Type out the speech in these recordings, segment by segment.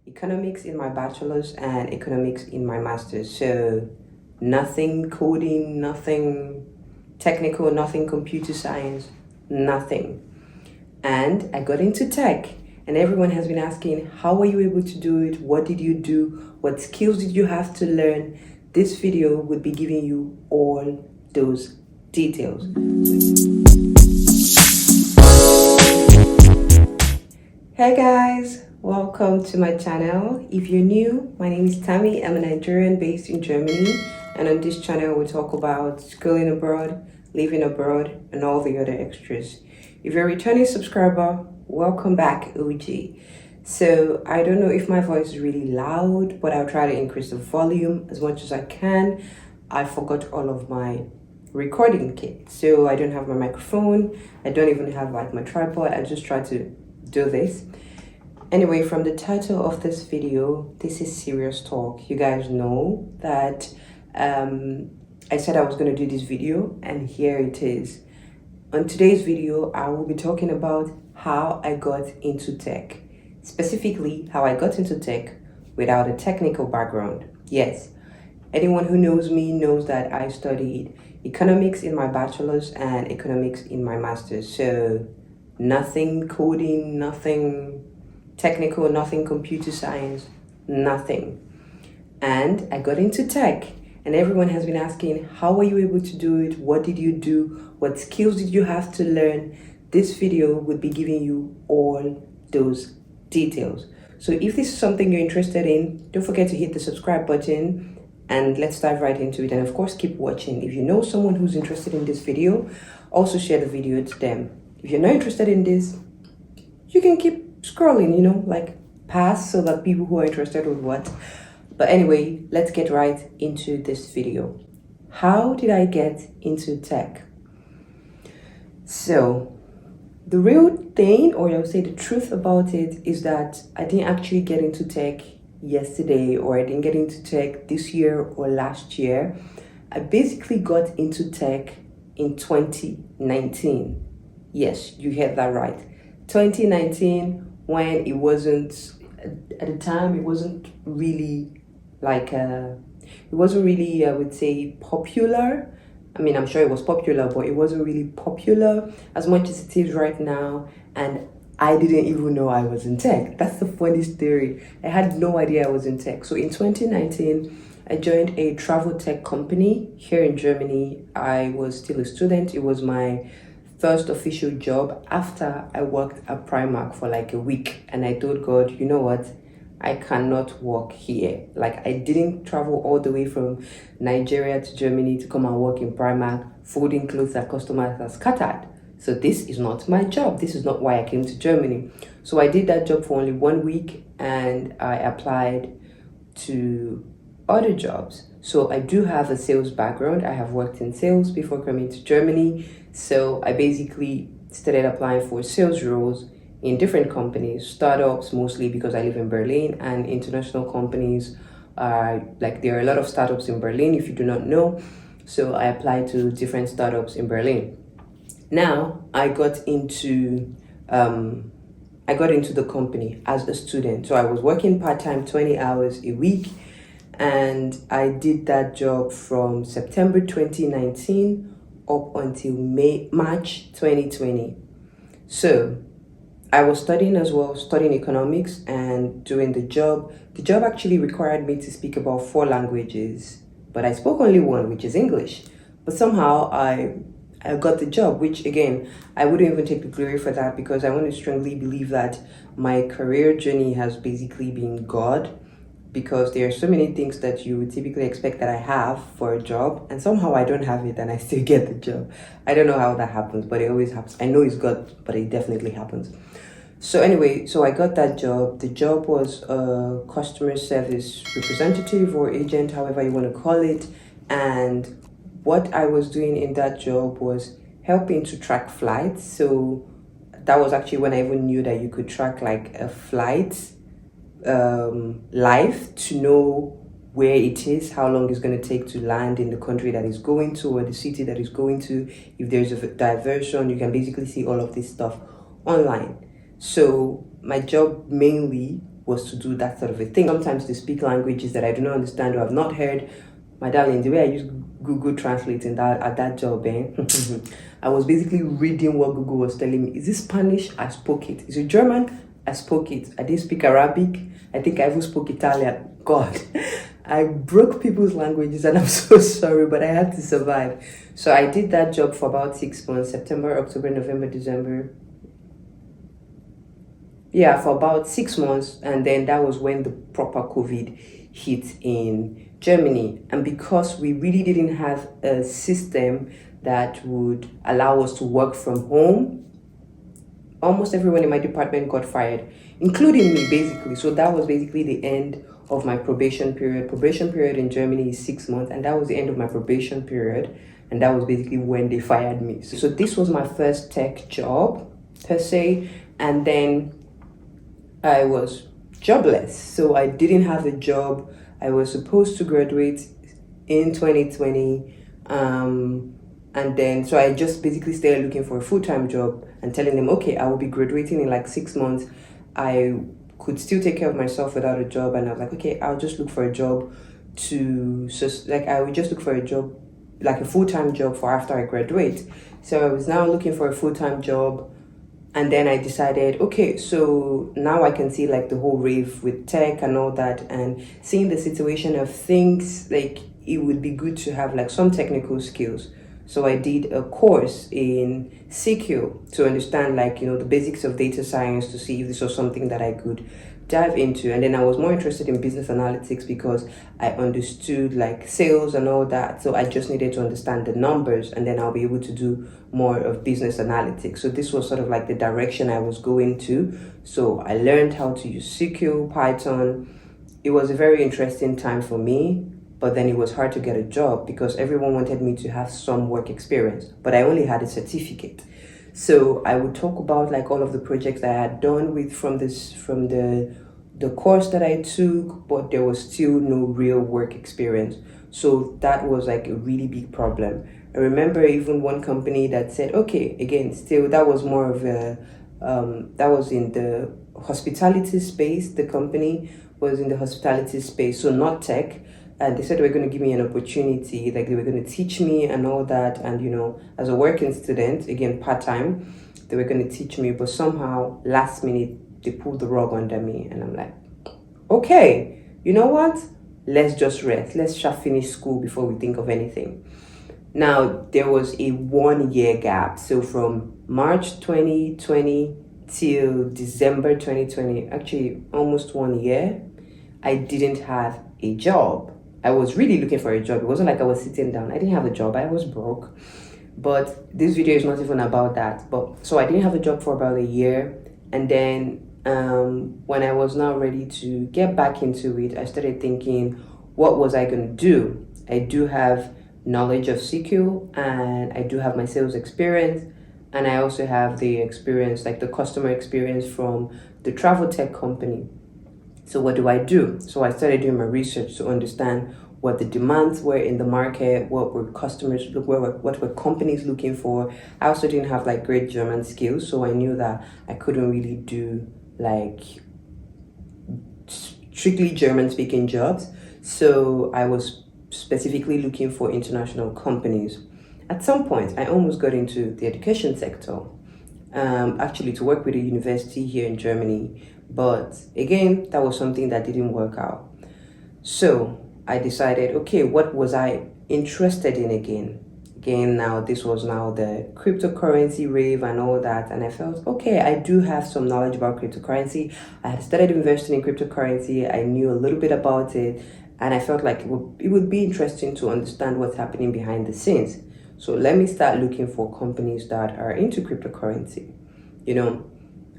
economics in my bachelor's and economics in my master's. So nothing coding, nothing technical, nothing computer science, nothing. And I got into tech, and everyone has been asking, how were you able to do it? What did you do? What skills did you have to learn? This video would be giving you all those details. Hey guys, welcome to my channel. If you're new, my name is Tammy. I'm a Nigerian based in Germany, and on this channel we talk about schooling abroad, living abroad, and all the other extras. If you're a returning subscriber, welcome back, OG. So I don't know if my voice is really loud, but I'll try to increase the volume as much as I can. I forgot all of my recording kit, so I don't have my microphone. I don't even have like my tripod. I just try to do this. Anyway, from the title of this video, this is serious talk. You guys know that I said I was going to do this video, and here it is. On today's video, I will be talking about how I got into tech. Specifically, how I got into tech without a technical background. Yes, anyone who knows me knows that I studied economics in my bachelor's and economics in my master's. So nothing coding, nothing technical, nothing computer science, nothing. And I got into tech, and everyone has been asking, how were you able to do it? What did you do? What skills did you have to learn? This video would be giving you all those details. So if this is something you're interested in, don't forget to hit the subscribe button, and let's dive right into it. And of course, keep watching. If you know someone who's interested in this video, also share the video to them. If you're not interested in this, you can keep scrolling, like pass, so that people who are interested would what. But anyway, let's get right into this video. How did I get into tech? So the real thing, or I would say the truth about it, is that I didn't actually get into tech yesterday, or I didn't get into tech this year or last year. I basically got into tech in 2019. Yes, you heard that right. 2019, when it wasn't, at the time, it wasn't really I would say, popular. I mean, I'm sure it was popular, but it wasn't really popular as much as it is right now. And I didn't even know I was in tech. That's the funniest theory. I had no idea I was in tech. So in 2019, I joined a travel tech company here in Germany. I was still a student. It was my first official job after I worked at Primark for like a week. And I told God, you know what? I cannot work here. Like, I didn't travel all the way from Nigeria to Germany to come and work in Primark, folding clothes that customers have scattered. So this is not my job. This is not why I came to Germany. So I did that job for only 1 week, and I applied to other jobs. So I do have a sales background. I have worked in sales before coming to Germany. So I basically started applying for sales roles in different companies, startups mostly because I live in Berlin, and international companies. There are a lot of startups in Berlin, if you do not know. So I applied to different startups in Berlin. Now I got into the company as a student. So I was working part-time, 20 hours a week, and I did that job from September 2019 up until March 2020. So I was studying as well, studying economics and doing the job. The job actually required me to speak about 4 languages, but I spoke only one, which is English. But somehow I got the job, which again, I wouldn't even take the glory for that, because I want to strongly believe that my career journey has basically been God, because there are so many things that you would typically expect that I have for a job, and somehow I don't have it and I still get the job. I don't know how that happens, but it always happens. I know it's God, but it definitely happens. So anyway, so I got that job. The job was a customer service representative or agent, however you want to call it. And what I was doing in that job was helping to track flights. So that was actually when I even knew that you could track like a flight live, to know where it is, how long it's going to take to land in the country that is going to, or the city that is going to. If there's a diversion, you can basically see all of this stuff online. So my job mainly was to do that sort of a thing. Sometimes to speak languages that I do not understand or have not heard. My darling, the way I use Google Translate in at that job, I was basically reading what Google was telling me. Is it Spanish? I spoke it. Is it German? I spoke it. I didn't speak Arabic. I think I even spoke Italian. God, I broke people's languages and I'm so sorry, but I had to survive. So I did that job for about 6 months, September, October, November, December. Yeah, for about 6 months. And then that was when the proper COVID hit in Germany. And because we really didn't have a system that would allow us to work from home, almost everyone in my department got fired, including me, basically. So that was basically the end of my probation period. Probation period in Germany is 6 months, and that was the end of my probation period. And that was basically when they fired me. So this was my first tech job, per se. And then I was jobless. So I didn't have a job. I was supposed to graduate in 2020. And then, so I just basically started looking for a full-time job and telling them, okay, I will be graduating in like 6 months. I could still take care of myself without a job. And I was like, okay, I'll just look for a job I would just look for a job, like a full-time job for after I graduate. So I was now looking for a full-time job. And then I decided, okay, so now I can see like the whole rave with tech and all that, and seeing the situation of things, like it would be good to have like some technical skills. So I did a course in CQ to understand like, the basics of data science, to see if this was something that I could dive into. And then I was more interested in business analytics because I understood like sales and all that. So I just needed to understand the numbers, and then I'll be able to do more of business analytics. So this was sort of like the direction I was going to. So I learned how to use SQL, Python. It was a very interesting time for me, but then it was hard to get a job because everyone wanted me to have some work experience, but I only had a certificate. So I would talk about like all of the projects that I had done from the course that I took, but there was still no real work experience. So that was like a really big problem. I remember even one company that said, okay, again, still that was more of a, that was in the hospitality space. The company was in the hospitality space, so not tech. And they said they were going to give me an opportunity, like they were going to teach me and all that. And, as a working student, again, part-time, they were going to teach me, but somehow last minute, they pulled the rug under me. And I'm like, okay, you know what? Let's just rest. Let's just finish school before we think of anything. Now, there was a 1 year gap. So from March 2020 till December 2020, actually almost 1 year, I didn't have a job. I was really looking for a job. It wasn't like I was sitting down. I didn't have a job. I was broke. But this video is not even about that. But so I didn't have a job for about a year. And then when I was now ready to get back into it, I started thinking, what was I going to do? I do have knowledge of SQL, and I do have my sales experience, and I also have the experience, like the customer experience from the travel tech company. So what do I do? So I started doing my research to understand what the demands were in the market, what were what were companies looking for. I also didn't have like great German skills, so I knew that I couldn't really do like strictly German speaking jobs. So I was specifically looking for international companies. At some point, I almost got into the education sector, actually to work with a university here in Germany. But again, that was something that didn't work out. So I decided, okay, what was I interested in again? Now this was now the cryptocurrency rave and all that. And I felt, okay, I do have some knowledge about cryptocurrency. I had started investing in cryptocurrency. I knew a little bit about it. And I felt like it would be interesting to understand what's happening behind the scenes. So let me start looking for companies that are into cryptocurrency,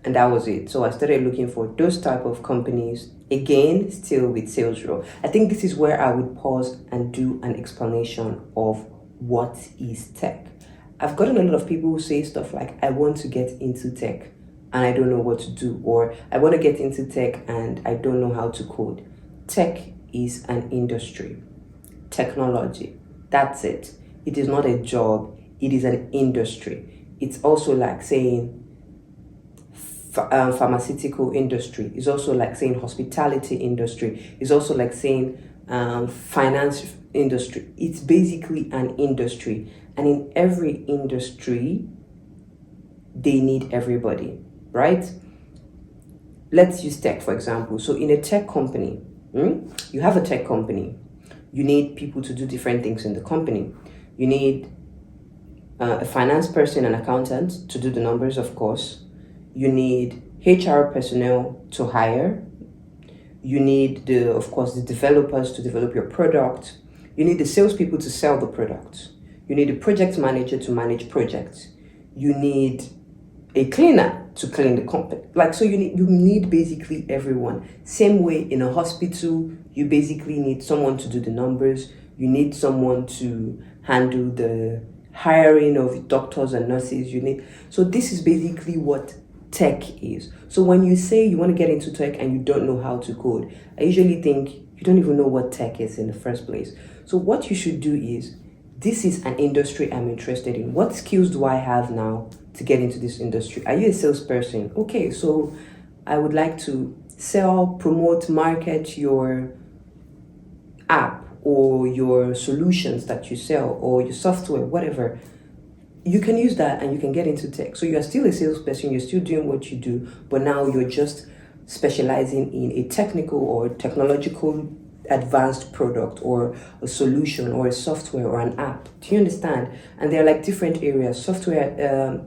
and that was it. So I started looking for those type of companies, again, still with sales role. I think this is where I would pause and do an explanation of what is tech. I've gotten a lot of people who say stuff like, I want to get into tech and I don't know what to do, or I want to get into tech and I don't know how to code. Tech is an industry. Technology, that's it. It is not a job, it is an industry. It's also like saying pharmaceutical industry. It's also like saying hospitality industry. It's also like saying finance industry. It's basically an industry, and in every industry they need everybody, right? Let's use tech for example. So in a tech company, you have a tech company, you need people to do different things in the company. You need a finance person, an accountant to do the numbers, of course. You need HR personnel to hire. You need of course, the developers to develop your product. You need the salespeople to sell the product. You need a project manager to manage projects. You need a cleaner to clean the company. Like, so you need basically everyone. Same way in a hospital, you basically need someone to do the numbers. You need someone to handle the hiring of doctors and nurses. So this is basically what tech is. So when you say you want to get into tech and you don't know how to code, I usually think you don't even know what tech is in the first place. So what you should do is, this is an industry I'm interested in. What skills do I have now to get into this industry? Are you a salesperson? Okay, so I would like to sell, promote, market your app or your solutions that you sell or your software, whatever. You can use that and you can get into tech. So you're still a salesperson, you're still doing what you do, but now you're just specializing in a technical or technological advanced product or a solution or a software or an app. Do you understand? And they're like different areas: software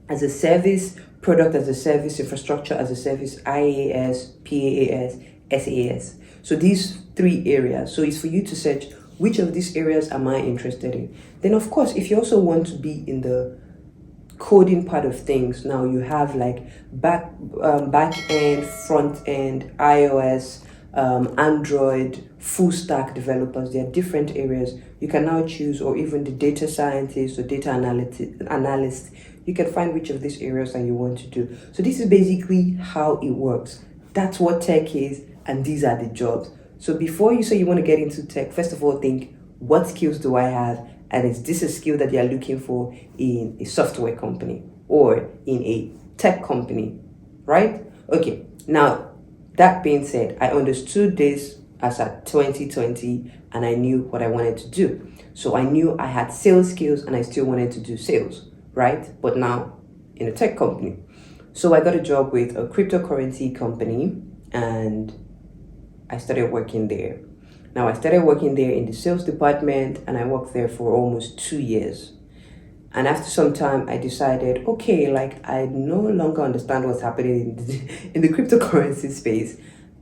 as a service, product as a service, infrastructure as a service, IaaS, PaaS, SaaS. So these three areas. So it's for you to search, which of these areas am I interested in? Then of course, if you also want to be in the coding part of things, now you have like back end, front end, iOS, Android, full stack developers. There are different areas you can now choose, or even the data scientist or data analyst. You can find which of these areas that you want to do. So this is basically how it works. That's what tech is, and these are the jobs. So before you say you want to get into tech, first of all, think, what skills do I have? And is this a skill that you're looking for in a software company or in a tech company, right? Okay, now that being said, I understood this as at 2020 and I knew what I wanted to do. So I knew I had sales skills and I still wanted to do sales, right? But now in a tech company. So I got a job with a cryptocurrency company and I started working there. Now I started working there in the sales department and I worked there for almost 2 years. And after some time, I decided, okay, like I no longer understand what's happening in the cryptocurrency space.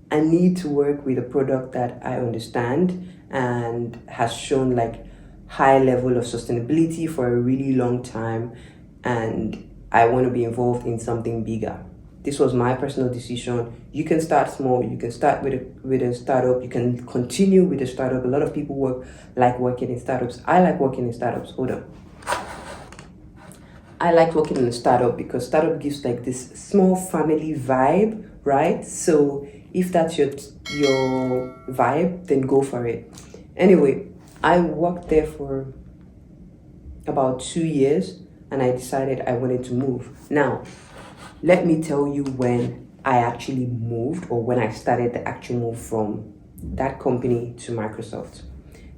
I need to work with a product that I understand and has shown like high level of sustainability for a really long time. And I want to be involved in something bigger. This was my personal decision. You can start small. You can start with a startup. You can continue with a startup. A lot of people like working in startups. I like working in startups. Hold on. I like working in a startup because startup gives like this small family vibe, right? So if that's your vibe, then go for it. Anyway, I worked there for about 2 years and I decided I wanted to move. Now, let me tell you when I actually moved, or when I started the actual move from that company to Microsoft.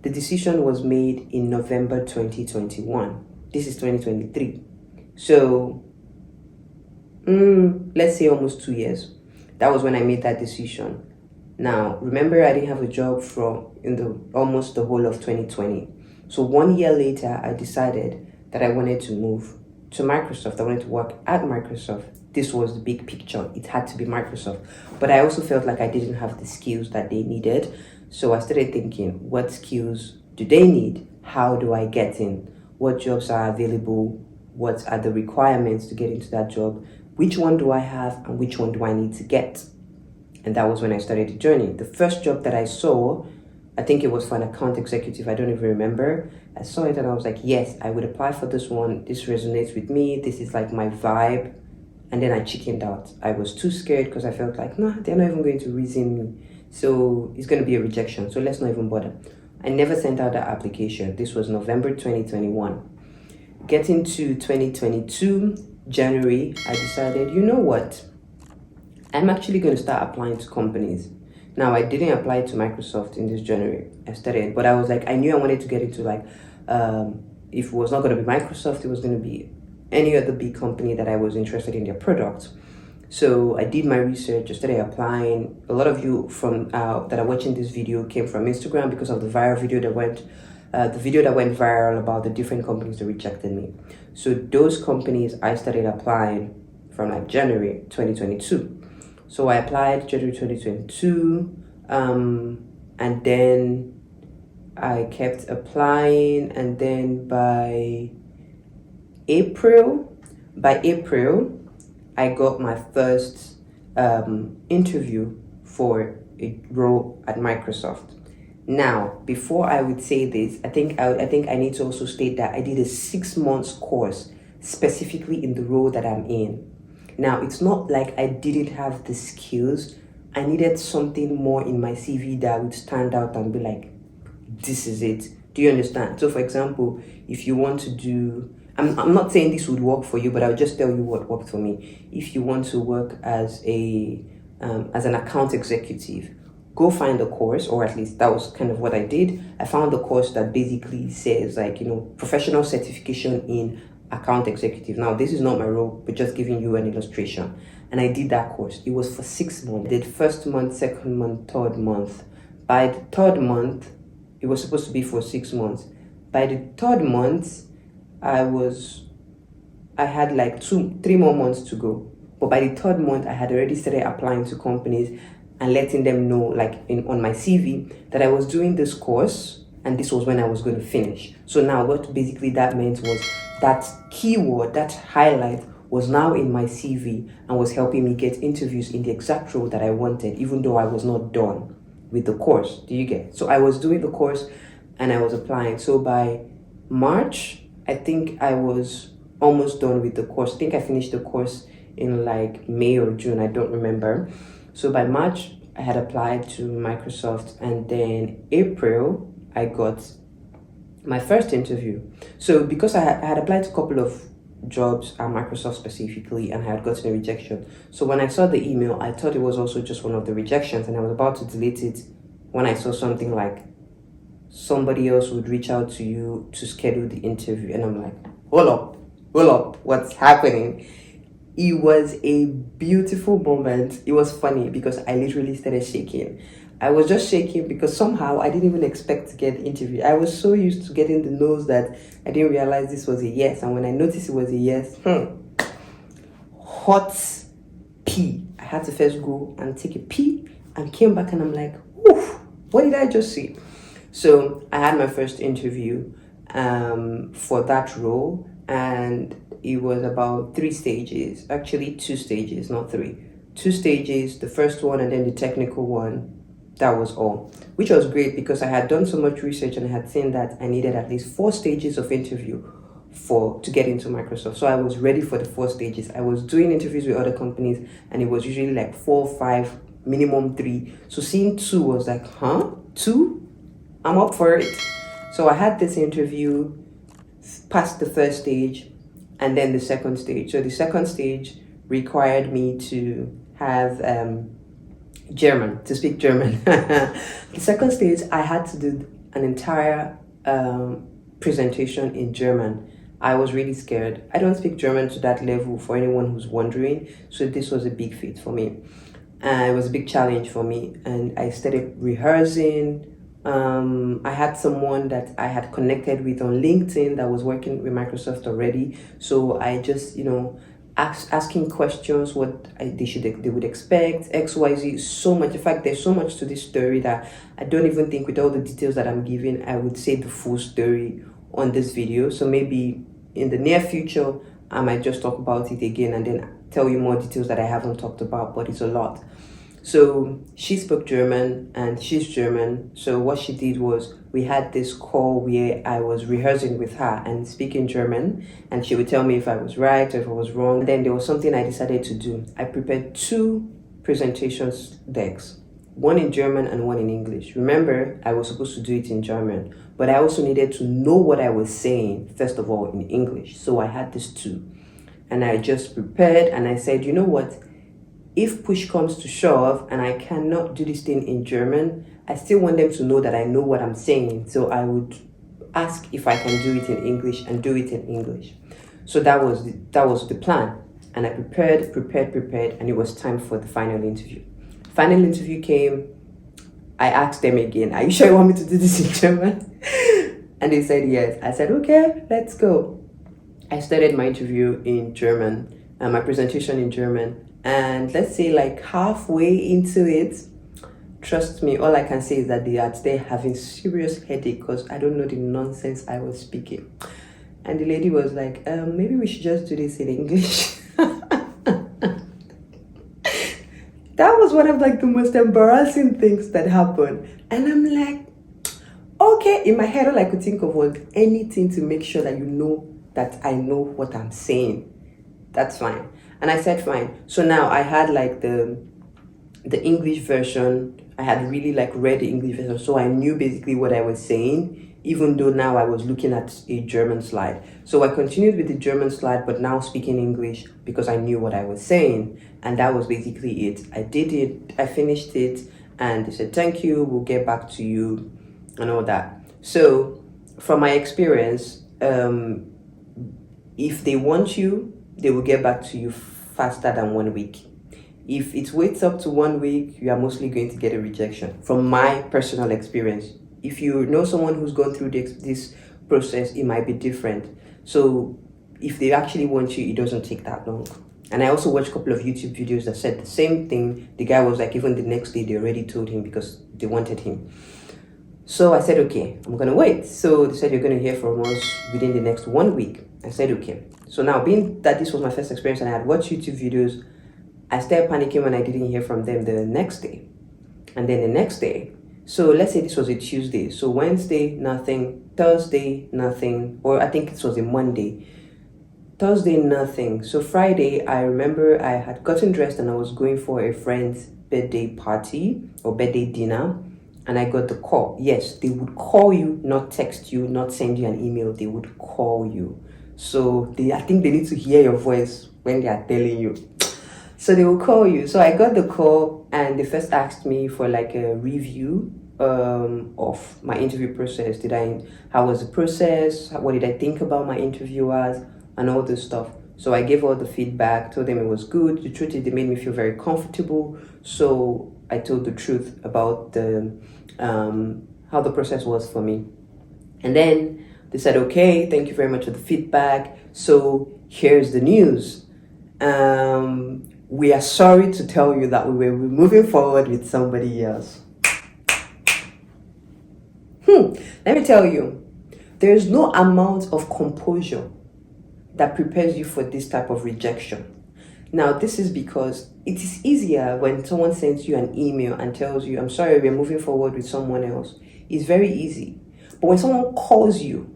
The decision was made in November 2021. This is 2023. So, let's say almost 2 years. That was when I made that decision. Now, remember, I didn't have a job almost the whole of 2020. So 1 year later, I decided that I wanted to move to Microsoft. I wanted to work at Microsoft. This was the big picture. It had to be Microsoft. But I also felt like I didn't have the skills that they needed. So I started thinking, what skills do they need? How do I get in? What jobs are available? What are the requirements to get into that job? Which one do I have and which one do I need to get? And that was when I started the journey. The first job that I saw, I think it was for an account executive. I don't even remember. I saw it and I was like, yes, I would apply for this one. This resonates with me. This is like my vibe. And then I chickened out. I was too scared because I felt like, nah, they're not even going to reason me. So it's going to be a rejection. So let's not even bother. I never sent out that application. This was November 2021. Getting to 2022, January, I decided, you know what? I'm actually going to start applying to companies. Now, I didn't apply to Microsoft in this January. I started, but I was like, I knew I wanted to get into like, if it was not going to be Microsoft, it was going to be any other big company that I was interested in their products. So I did my research, I started applying. A lot of you from that are watching this video came from Instagram because of the viral video that went, viral about the different companies that rejected me. So those companies I started applying from like January 2022. So I applied January 2022, and then I kept applying, and then by April, I got my first interview for a role at Microsoft. Now, before I would say this, I think I need to also state that I did a 6 months course specifically in the role that I'm in. Now, it's not like I didn't have the skills. I needed something more in my CV that would stand out and be like, this is it. Do you understand? So, for example, if you want to do, I'm not saying this would work for you, but I'll just tell you what worked for me. If you want to work as an account executive, go find a course, or at least that was kind of what I did. I found a course that basically says like, professional certification in account executive. Now, this is not my role, but just giving you an illustration. And I did that course. It was for 6 months. I did first month, second month, third month. By the third month, it was supposed to be for 6 months. By the third month, I had like 3 more months to go. But by the third month, I had already started applying to companies and letting them know, like on my CV, that I was doing this course and this was when I was going to finish. So now what basically that meant was that keyword, that highlight was now in my CV and was helping me get interviews in the exact role that I wanted, even though I was not done with the course. Do you get? So I was doing the course and I was applying. So by March, I think I was almost done with the course. I think I finished the course in like May or June, I don't remember. So by March, I had applied to Microsoft, and then April, I got my first interview. So because I had applied to a couple of jobs at Microsoft specifically, and I had gotten a rejection. So when I saw the email, I thought it was also just one of the rejections, and I was about to delete it when I saw something like somebody else would reach out to you to schedule the interview. And I'm like, hold up, what's happening? It was a beautiful moment. It was funny because I literally started shaking. I was just shaking because somehow I didn't even expect to get the interview. I was so used to getting the no's that I didn't realize this was a yes. And when I noticed it was a yes, hot pee. I had to first go and take a pee and came back and I'm like, oof, what did I just see? So I had my first interview for that role, and it was about 3 stages, actually 2 stages, not 3. 2 stages, the first one and then the technical one. That was all, which was great because I had done so much research and I had seen that I needed at least 4 stages of interview to get into Microsoft. So I was ready for the 4 stages. I was doing interviews with other companies and it was usually like 4, 5, minimum 3. So seeing 2 was like, 2? I'm up for it. So I had this interview, passed the first stage, and then the second stage. So the second stage required me to have to speak German. The second stage, I had to do an entire presentation in German. I was really scared. I don't speak German to that level, for anyone who's wondering. So this was a big feat for me. It was a big challenge for me. And I started rehearsing. I had someone that I had connected with on LinkedIn that was working with Microsoft already. So I just, asking questions, what they would expect, XYZ, so much. In fact, there's so much to this story that I don't even think with all the details that I'm giving, I would say the full story on this video. So maybe in the near future, I might just talk about it again and then tell you more details that I haven't talked about, but it's a lot. So she spoke German and she's German. So what she did was we had this call where I was rehearsing with her and speaking German, and she would tell me if I was right or if I was wrong. And then there was something I decided to do. I prepared 2 presentations decks, one in German and one in English. Remember, I was supposed to do it in German, but I also needed to know what I was saying, first of all, in English. So I had this 2. And I just prepared and I said, you know what? if push comes to shove and I cannot do this thing in German, I still want them to know that I know what I'm saying. So I would ask if I can do it in English and do it in English. So that was the plan. And I prepared, and it was time for the final interview. Final interview came. I asked them again, are you sure you want me to do this in German? And they said yes. I said, okay, let's go. I started my interview in German, my presentation in German. And let's say like halfway into it, trust me, all I can say is that they are there having serious headache because I don't know the nonsense I was speaking. And the lady was like, maybe we should just do this in English. That was one of like the most embarrassing things that happened. And I'm like, okay. In my head, all I could think of was anything to make sure that you know that I know what I'm saying. That's fine. And I said fine. So now I had like the English version. I had really like read the English version, so I knew basically what I was saying, even though now I was looking at a German slide. So I continued with the German slide, but now speaking English because I knew what I was saying. And that was basically it. I did it, I finished it, and they said, thank you, we'll get back to you, and all that. So from my experience, if they want you, they will get back to you faster than 1 week. If it waits up to 1 week, you are mostly going to get a rejection. From my personal experience, if you know someone who's gone through this process, it might be different. So if they actually want you, it doesn't take that long. And I also watched a couple of YouTube videos that said the same thing. The guy was like, even the next day, they already told him because they wanted him. So I said, okay, I'm going to wait. So they said, you're going to hear from us within the next 1 week. I said, okay. So now, being that this was my first experience and I had watched YouTube videos, I started panicking when I didn't hear from them the next day. And then the next day. So let's say this was a Tuesday. So Wednesday, nothing. Thursday, nothing. Or I think it was a Monday. Thursday, nothing. So Friday, I remember I had gotten dressed and I was going for a friend's birthday party or birthday dinner. And I got the call. Yes, they would call you, not text you, not send you an email. They would call you. So I think they need to hear your voice when they are telling you. So they will call you. So I got the call and they first asked me for like a review of my interview process. How was the process? What did I think about my interviewers and all this stuff? So I gave all the feedback, told them it was good. The truth is they made me feel very comfortable. So I told the truth about how the process was for me. And then they said, okay, thank you very much for the feedback. So here's the news. We are sorry to tell you that we were moving forward with somebody else. Let me tell you, there is no amount of composure that prepares you for this type of rejection. Now, this is because it is easier when someone sends you an email and tells you, I'm sorry, we're moving forward with someone else. It's very easy. But when someone calls you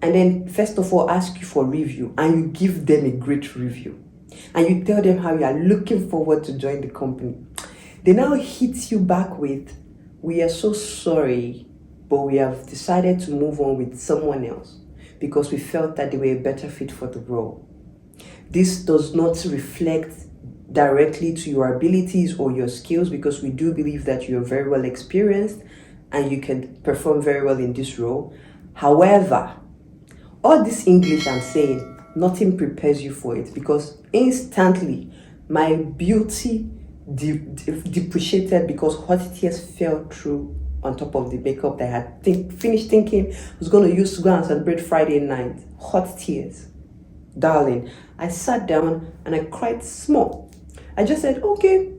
and then first of all asks you for a review and you give them a great review and you tell them how you are looking forward to join the company, they now hit you back with, we are so sorry, but we have decided to move on with someone else because we felt that they were a better fit for the role. This does not reflect directly to your abilities or your skills because we do believe that you're very well experienced and you can perform very well in this role. However, all this English I'm saying, nothing prepares you for it because instantly my beauty depreciated because hot tears fell through on top of the makeup that I had finished thinking I was going to use to go and celebrate Friday night. Hot tears. Darling, I sat down and I cried small. I just said, okay,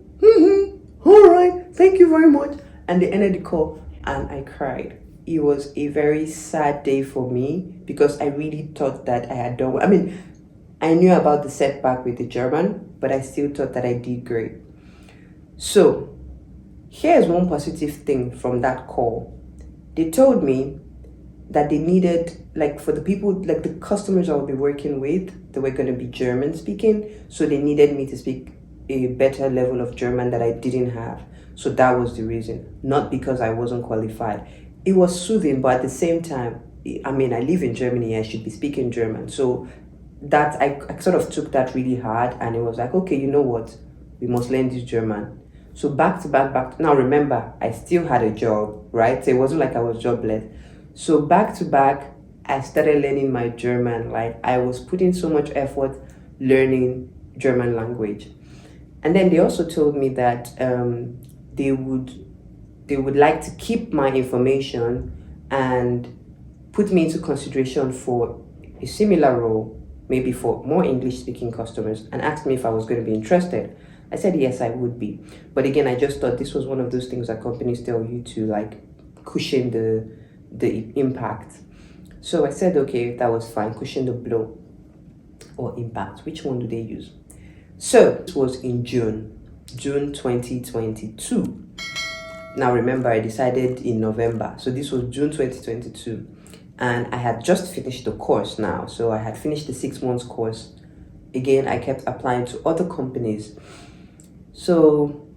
all right, thank you very much. And they ended the call and I cried. It was a very sad day for me because I really thought that I had done well. I mean, I knew about the setback with the German, but I still thought that I did great. So, here's one positive thing from that call. They told me that they needed, like for the people, like the customers I would be working with, they were going to be German speaking. So they needed me to speak a better level of German that I didn't have. So that was the reason, not because I wasn't qualified. It was soothing, but at the same time, I mean, I live in Germany, I should be speaking German. So that I sort of took that really hard and it was like, okay, you know what? we must learn this German. So back to back. Now remember, I still had a job, right? So it wasn't like I was jobless. So back to back, I started learning my German. Like I was putting so much effort learning German language. And then they also told me that they would like to keep my information and put me into consideration for a similar role, maybe for more English speaking customers, and asked me if I was going to be interested. I said yes, I would be. But again, I just thought this was one of those things that companies tell you to like cushion the impact. So I said okay, that was fine, cushion the blow or impact. Which one do they use? So this was in June 2022. Now remember, I decided in November. So this was June 2022. And I had just finished the course now. So I had finished the 6 months course. Again, I kept applying to other companies. So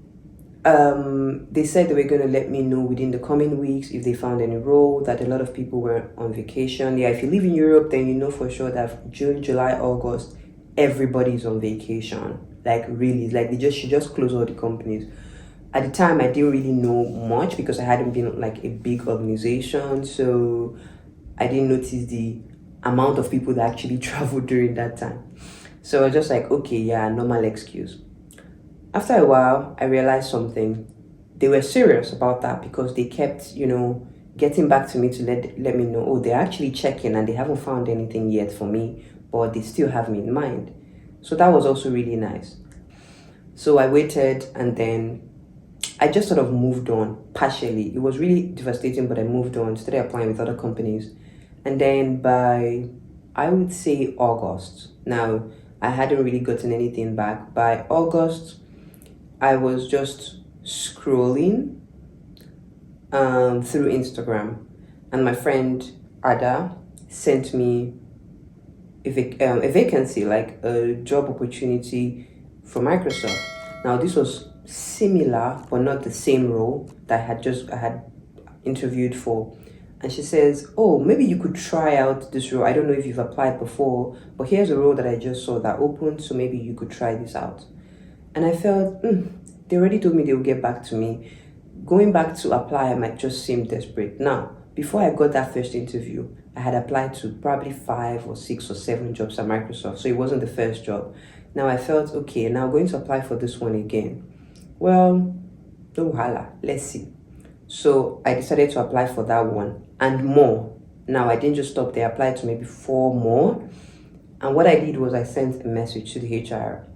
they said they were going to let me know within the coming weeks if they found any role, that a lot of people were on vacation. Yeah, if you live in Europe, then you know for sure that June, July, August, everybody's on vacation. Like really, like should just close all the companies. At the time, I didn't really know much because I hadn't been like a big organization. So I didn't notice the amount of people that actually traveled during that time. So I was just like, okay, yeah, normal excuse. After a while, I realized something. They were serious about that because they kept, getting back to me to let me know, oh, they're actually checking and they haven't found anything yet for me, but they still have me in mind. So that was also really nice. So I waited and then I just sort of moved on partially. It was really devastating, but I moved on, started applying with other companies. And then by, I would say August. Now, I hadn't really gotten anything back. By August, I was just scrolling through Instagram. And my friend Ada sent me a vacancy, like a job opportunity for Microsoft. Now, this was similar, but not the same role that I had interviewed for. And she says, oh, maybe you could try out this role. I don't know if you've applied before, but here's a role that I just saw that opened, so maybe you could try this out. And I felt, they already told me they would get back to me. Going back to apply, I might just seem desperate. Now, before I got that first interview, I had applied to probably 5 or 6 or 7 jobs at Microsoft, so it wasn't the first job. Now I felt, okay, now I'm going to apply for this one again. Well, no hala, let's see. So I decided to apply for that one and more. Now I didn't just stop there, I applied to maybe 4 more. And what I did was I sent a message to the HR.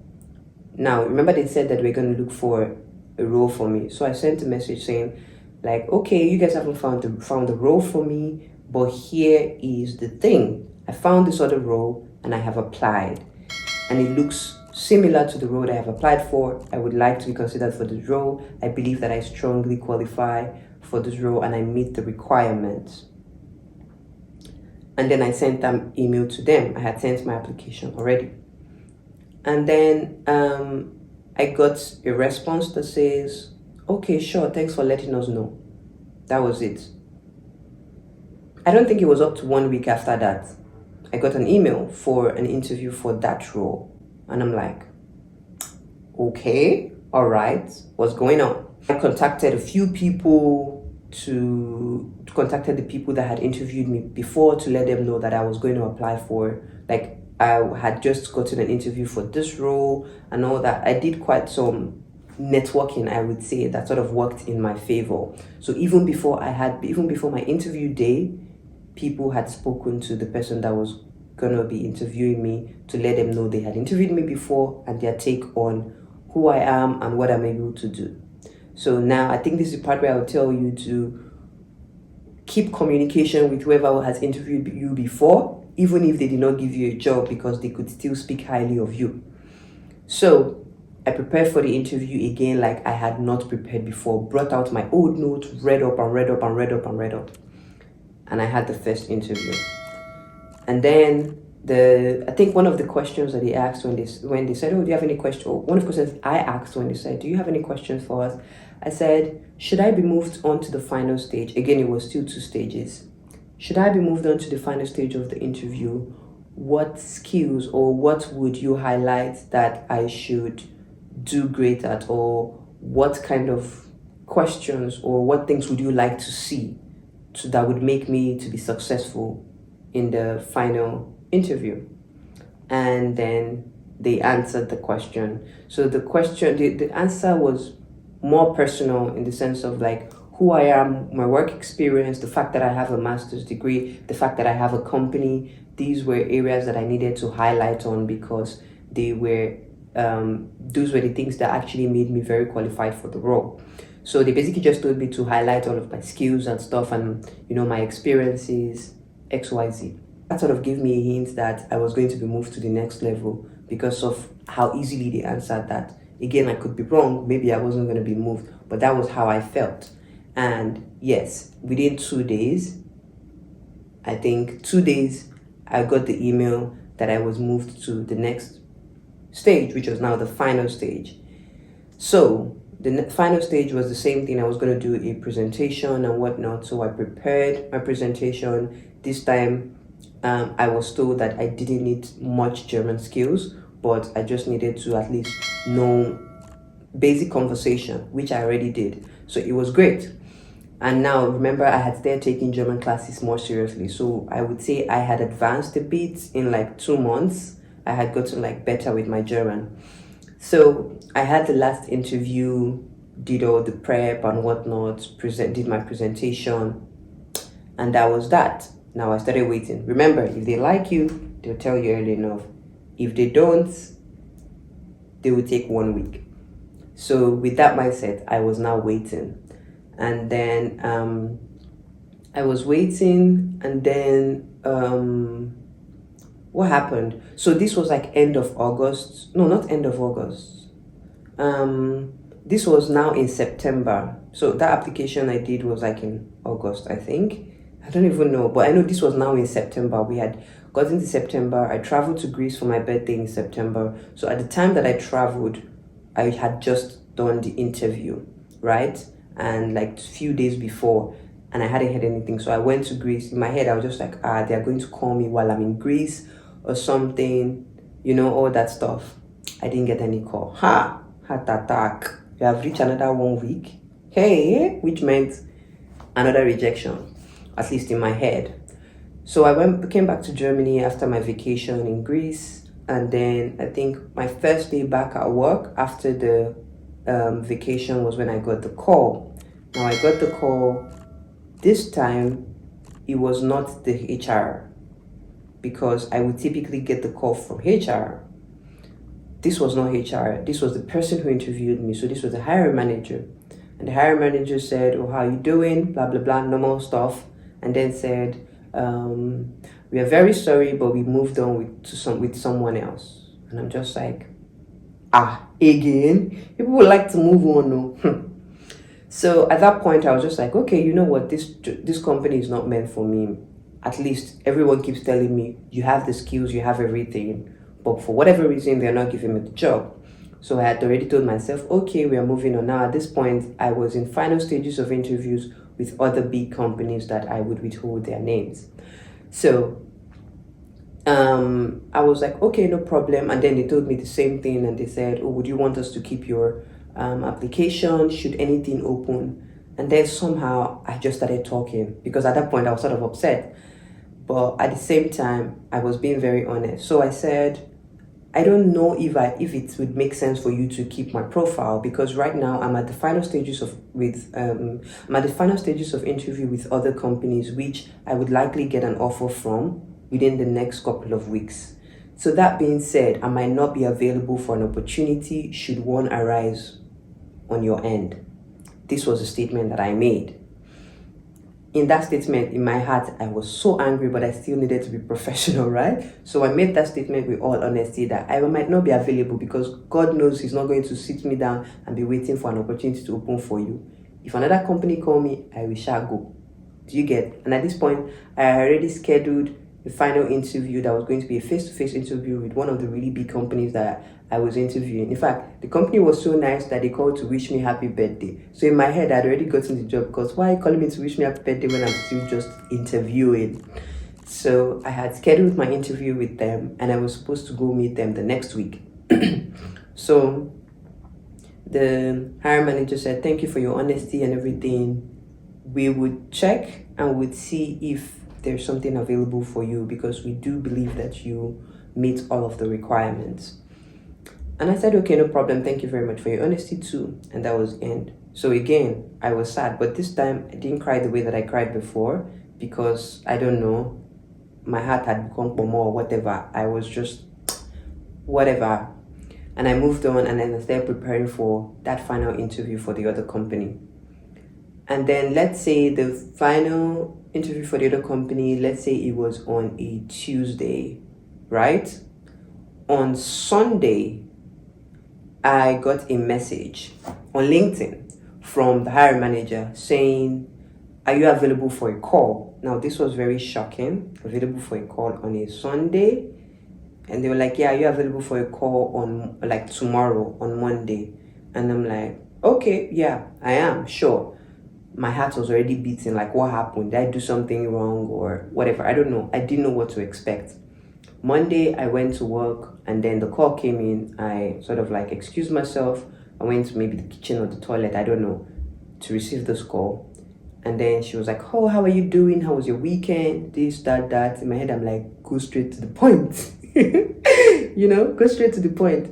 Now, remember they said that we're going to look for a role for me. So I sent a message saying, like, okay, you guys haven't found the role for me, but here is the thing. I found this other role and I have applied. And it looks similar to the role I have applied for. I would like to be considered for this role. I believe that I strongly qualify for this role and I meet the requirements. And then I sent an email to them. I had sent my application already. And then I got a response that says, okay, sure, thanks for letting us know. That was it. I don't think it was up to 1 week after that. I got an email for an interview for that role. And I'm like, okay, all right, what's going on? I contacted a few people contacted the people that had interviewed me before to let them know that I was going to apply for, like, I had just gotten an interview for this role and all that. I did quite some networking, I would say, that sort of worked in my favor. So even before my interview day, people had spoken to the person that was going to be interviewing me to let them know they had interviewed me before and their take on who I am and what I'm able to do. So now I think this is the part where I will tell you to keep communication with whoever has interviewed you before, even if they did not give you a job, because they could still speak highly of you. So I prepared for the interview again like I had not prepared before, brought out my old notes, read up. And I had the first interview. And then I think one of the questions that they asked when they said, oh, do you have any questions? Or one of the questions I asked when they said, do you have any questions for us? I said, should I be moved on to the final stage? Again, it was still 2 stages. Should I be moved on to the final stage of the interview? What skills or what would you highlight that I should do great at, or what kind of questions or what things would you like to see that would make me to be successful in the final interview? And then they answered the question. So the answer was more personal, in the sense of like who I am, my work experience, the fact that I have a master's degree, the fact that I have a company. These were areas that I needed to highlight on, because they were those were the things that actually made me very qualified for the role. So they basically just told me to highlight all of my skills and stuff, and my experiences, XYZ. That sort of gave me a hint that I was going to be moved to the next level because of how easily they answered that. Again, I could be wrong, maybe I wasn't going to be moved, but that was how I felt. And yes, within 2 days, I think 2 days, I got the email that I was moved to the next stage, which was now the final stage. So the final stage was the same thing. I was going to do a presentation and whatnot. So I prepared my presentation. This time, I was told that I didn't need much German skills, but I just needed to at least know basic conversation, which I already did. So it was great. And now, remember, I had started taking German classes more seriously. So I would say I had advanced a bit in like 2 months. I had gotten like better with my German. So I had the last interview, did all the prep and whatnot, did my presentation, and that was that. Now I started waiting. Remember, if they like you, they'll tell you early enough. If they don't, they will take 1 week. So with that mindset, I was now waiting. And then I was waiting, and then what happened? So this was like end of August. No, not end of August. This was now in September. So that application I did was like in August, I think. I don't even know, but I know this was now in September. We had gotten to September. I traveled to Greece for my birthday in September. So at the time that I traveled, I had just done the interview, right? And like a few days before, and I hadn't heard anything. So I went to Greece. In my head, I was just like, they're going to call me while I'm in Greece or something, all that stuff. I didn't get any call. Heart attack. You have reached another 1 week. Hey, which meant another rejection, at least in my head. So I came back to Germany after my vacation in Greece, and then I think my first day back at work after the vacation was when I got the call. Now I got the call. This time, it was not the HR, because I would typically get the call from HR. This was not HR. This was the person who interviewed me. So this was the hiring manager. And the hiring manager said, "Oh, how you doing? Blah, blah, blah," normal stuff. And then said, "We are very sorry, but we moved on with someone else." And I'm just like, again? People would like to move on, no? So at that point, I was just like, okay, you know what? This company is not meant for me. At least everyone keeps telling me, you have the skills, you have everything. But for whatever reason, they're not giving me the job. So I had already told myself, okay, we are moving on. Now at this point, I was in final stages of interviews with other big companies that I would withhold their names. So I was like, okay, no problem. And then they told me the same thing, and they said, oh, would you want us to keep your application should anything open? And then somehow I just started talking, because at that point I was sort of upset, but at the same time I was being very honest. So I said, I don't know if it would make sense for you to keep my profile, because right now I'm at the final stages of interview with other companies, which I would likely get an offer from within the next couple of weeks. So that being said, I might not be available for an opportunity should one arise on your end. This was a statement that I made. In that statement, in my heart, I was so angry, but I still needed to be professional, right? So I made that statement with all honesty that I might not be available, because God knows He's not going to sit me down and be waiting for an opportunity to open for you. If another company call me, I will shall go. Do you get? And at this point, I already scheduled the final interview that was going to be a face-to-face interview with one of the really big companies that I was interviewing. In fact, the company was so nice that they called to wish me happy birthday. So in my head, I'd already gotten the job, because why are you calling me to wish me happy birthday when I'm still just interviewing? So I had scheduled my interview with them, and I was supposed to go meet them the next week. So the hiring manager said, thank you for your honesty and everything. We would check and would see if there's something available for you, because we do believe that you meet all of the requirements. And I said, okay, no problem. Thank you very much for your honesty too. And that was the end. So again, I was sad, but this time I didn't cry the way that I cried before, because I don't know, my heart had become more or whatever. I was just whatever. And I moved on, and then I started preparing for that final interview for the other company. And then let's say the final interview for the other company, let's say it was on a Tuesday, right? On Sunday, I got a message on LinkedIn from the hiring manager saying, are you available for a call? Now, this was very shocking. Available for a call on a Sunday. And they were like, yeah, are you available for a call on like tomorrow, on Monday? And I'm like, okay, yeah, I am, sure. My heart was already beating, like, what happened? Did I do something wrong or whatever? I don't know. I didn't know what to expect. Monday, I went to work, and then the call came in. I sort of like excused myself. I went to maybe the kitchen or the toilet, I don't know, to receive this call. And then she was like, oh, how are you doing? How was your weekend? This, that. In my head, I'm like, go straight to the point. Go straight to the point.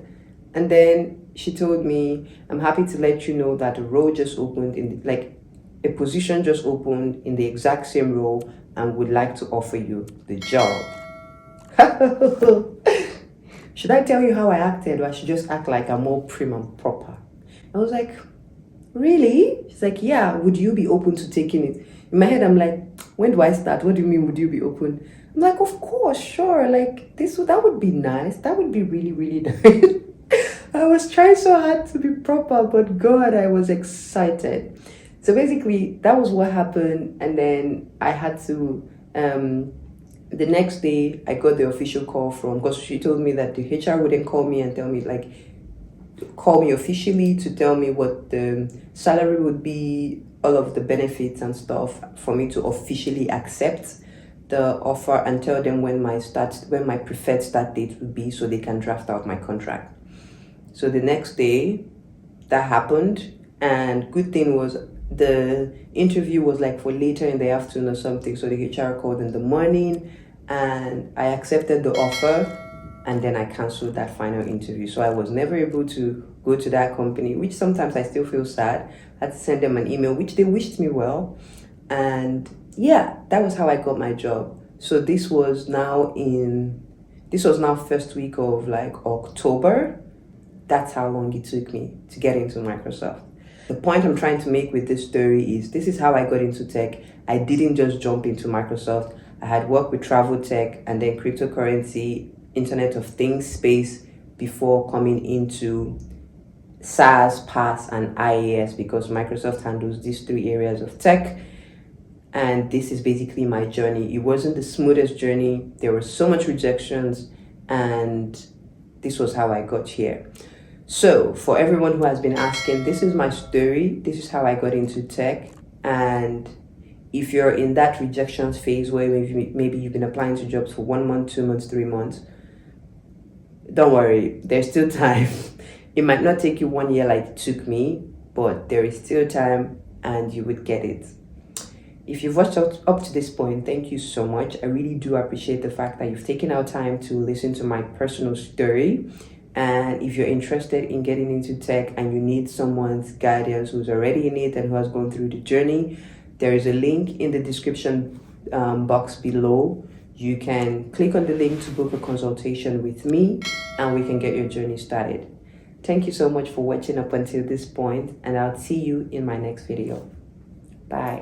And then she told me, I'm happy to let you know that a role just opened a position just opened in the exact same role, and would like to offer you the job. Should I tell you how I acted, or I should just act like I'm more prim and proper? I was like, really? She's like, yeah, would you be open to taking it? In my head, I'm like, when do I start? What do you mean, would you be open? I'm like, of course, sure. Like, that would be nice. That would be really, really nice. I was trying so hard to be proper, but God, I was excited. So basically, that was what happened. And then I had to, the next day, I got the official call because she told me that the HR wouldn't call me and tell me, call me officially to tell me what the salary would be, all of the benefits and stuff, for me to officially accept the offer, and tell them when my preferred start date would be, so they can draft out my contract. So the next day, that happened, and good thing was the interview was like for later in the afternoon or something, so the HR called in the morning, and I accepted the offer, and then I canceled that final interview. So I was never able to go to that company, which sometimes I still feel sad. I had to send them an email, which they wished me well, and yeah, that was how I got my job. So this was now first week of October. That's how long it took me to get into Microsoft. The point I'm trying to make with this story is, this is how I got into tech. I didn't just jump into Microsoft. I had worked with travel tech and then cryptocurrency, Internet of Things space before coming into SaaS, PaaS, and IaaS, because Microsoft handles these three areas of tech. And this is basically my journey. It wasn't the smoothest journey. There were so much rejections, and this was how I got here. So for everyone who has been asking, this is my story. This is how I got into tech. And if you're in that rejections phase where maybe you've been applying to jobs for 1 month, 2 months, 3 months, don't worry, there's still time. It might not take you 1 year like it took me, but there is still time, and you would get it. If you've watched up to this point, thank you so much. I really do appreciate the fact that you've taken out time to listen to my personal story. And if you're interested in getting into tech and you need someone's guidance who's already in it and who has gone through the journey, there is a link in the description box below. You can click on the link to book a consultation with me, and we can get your journey started. Thank you so much for watching up until this point, and I'll see you in my next video. Bye.